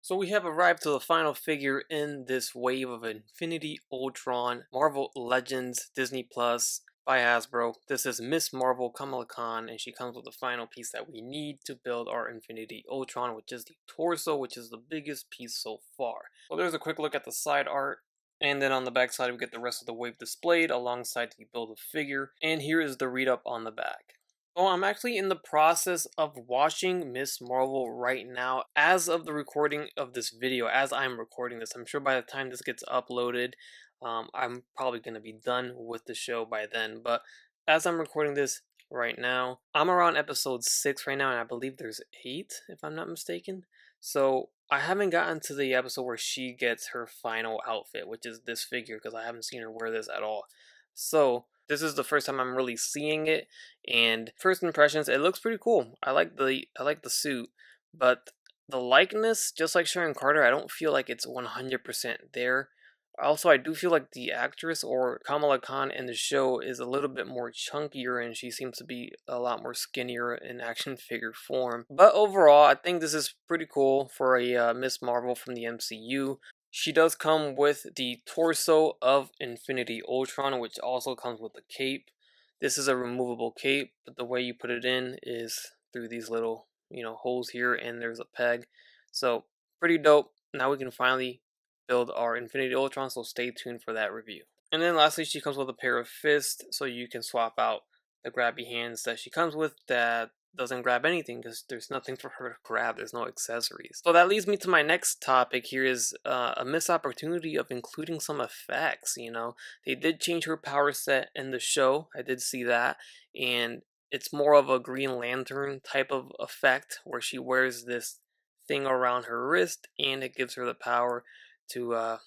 So we have arrived to the final figure in this wave of Infinity Ultron Marvel Legends Disney Plus by Hasbro. This is Miss Marvel Kamala Khan, and she comes with the final piece that we need to build our Infinity Ultron, which is the torso, which is the biggest piece so far. So there's a quick look at the side art. And then on the back side, we get the rest of the wave displayed alongside the Build-A-Figure. And here is the read-up on the back. Oh, I'm actually in the process of watching Miss Marvel right now. As of the recording of this video, as I'm recording this, I'm sure by the time this gets uploaded, I'm probably going to be done with the show by then. But as I'm recording this right now, I'm around episode 6 right now, and I believe there's 8, if I'm not mistaken. So I haven't gotten to the episode where she gets her final outfit, which is this figure, because I haven't seen her wear this at all. So this is the first time I'm really seeing it, and first impressions, it looks pretty cool. I like the suit, but the likeness, just like Sharon Carter, I don't feel like it's 100% there. Also, I do feel like the actress or Kamala Khan in the show is a little bit more chunkier, and she seems to be a lot more skinnier in action figure form. But overall, I think this is pretty cool for a Miss Marvel from the MCU. She does come with the torso of Infinity Ultron, which also comes with the cape. This is a removable cape, but the way you put it in is through these little, holes here, and there's a peg. So, pretty dope. Now we can finally build our Infinity Ultron, so stay tuned for that review. And then lastly, she comes with a pair of fists, so you can swap out the grabby hands that she comes with that doesn't grab anything because there's nothing for her to grab. There's no accessories. So that leads me to my next topic here is a missed opportunity of including some effects. They did change her power set in the show. I did see that, and it's more of a Green Lantern type of effect where she wears this thing around her wrist and it gives her the power to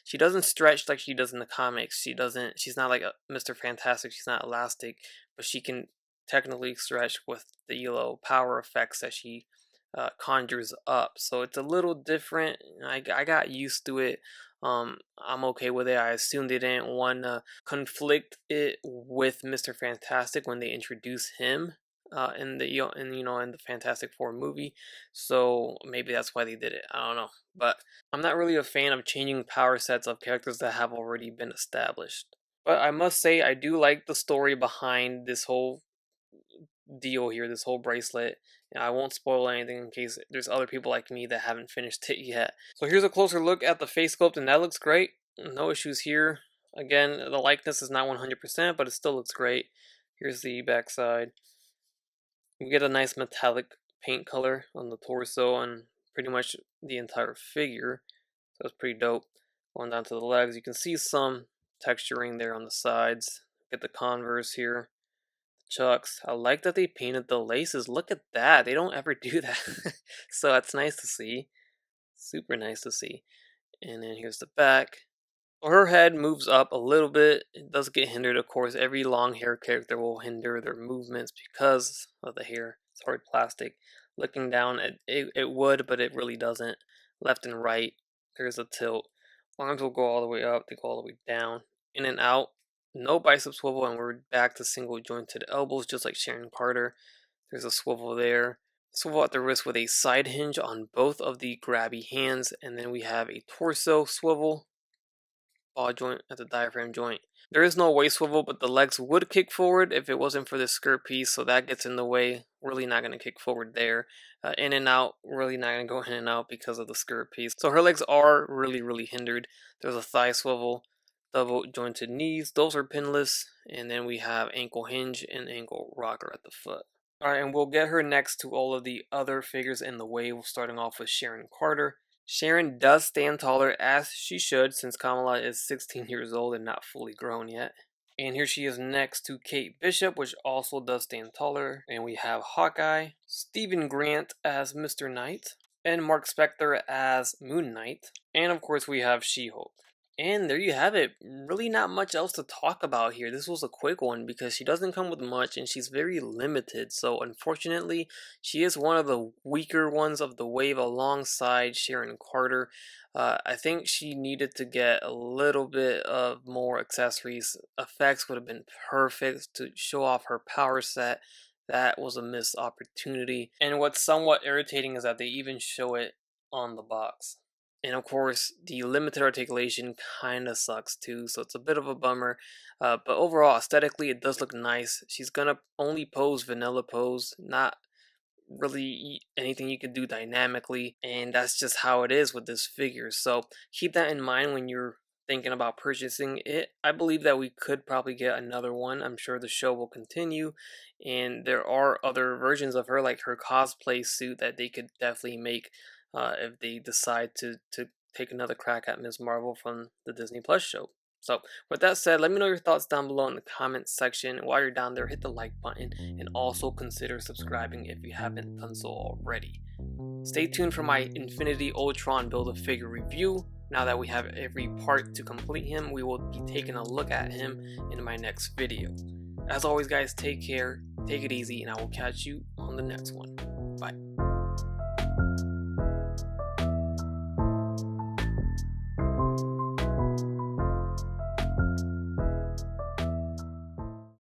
she doesn't stretch like she does in the comics. She's not like a Mr. Fantastic. She's not elastic, but she can technically stretch with the power effects that she conjures up. So it's a little different. I got used to it. I'm okay with it. I assumed they didn't want to conflict it with Mr. Fantastic when they introduce him in the in the Fantastic Four movie. So maybe that's why they did it. I don't know, but I'm not really a fan of changing power sets of characters that have already been established. But I must say, I do like the story behind this whole deal here, this whole bracelet. I won't spoil anything in case there's other people like me that haven't finished it yet. So here's a closer look at the face sculpt, and that looks great. No issues here. Again, the likeness is not 100%, but it still looks great. Here's the back side. We get a nice metallic paint color on the torso and pretty much the entire figure. So it's pretty dope. Going down to the legs, you can see some texturing there on the sides. Get the Converse here. Chucks. I like that they painted the laces. Look at that. They don't ever do that. So that's nice to see. Super nice to see. And then here's the back. Her head moves up a little bit. It does get hindered, of course. Every long hair character will hinder their movements because of the hair. It's hard plastic. Looking down, it would, but it really doesn't. Left and right, there's a tilt. Arms will go all the way up, they go all the way down. In and out, no bicep swivel, and we're back to single jointed elbows, just like Sharon Carter. There's a swivel there. Swivel at the wrist with a side hinge on both of the grabby hands, and then we have a torso swivel. Ball joint at the diaphragm joint. There is no waist swivel, but the legs would kick forward if it wasn't for the skirt piece, so that gets in the way. Really not going to kick forward there. In and out, really not going to go in and out because of the skirt piece. So her legs are really hindered. There's a thigh swivel, double jointed knees. Those are pinless. And then we have ankle hinge and ankle rocker at the foot. Alright, and we'll get her next to all of the other figures in the wave, starting off with Sharon Carter. Sharon does stand taller, as she should, since Kamala is 16 years old and not fully grown yet. And here she is next to Kate Bishop, which also does stand taller. And we have Hawkeye, Stephen Grant as Mr. Knight, and Mark Spector as Moon Knight. And of course we have She-Hulk. And there you have it. Really not much else to talk about here. This was a quick one because she doesn't come with much and she's very limited. So unfortunately, she is one of the weaker ones of the wave alongside Sharon Carter. I think she needed to get a little bit of more accessories. Effects would have been perfect to show off her power set. That was a missed opportunity. And what's somewhat irritating is that they even show it on the box. And of course, the limited articulation kind of sucks too, so it's a bit of a bummer. But overall, aesthetically, it does look nice. She's gonna only pose vanilla pose, not really anything you could do dynamically, and that's just how it is with this figure. So keep that in mind when you're thinking about purchasing it. I believe that we could probably get another one. I'm sure the show will continue, and there are other versions of her, like her cosplay suit, that they could definitely make if they decide to take another crack at Ms. Marvel from the Disney Plus show. So with that said, let me know your thoughts down below in the comments section. While you're down there, hit the like button and also consider subscribing if you haven't done so already. Stay tuned for my Infinity Ultron Build-A-Figure review. Now that we have every part to complete him, we will be taking a look at him in my next video. As always guys, take care, take it easy, and I will catch you on the next one. Bye.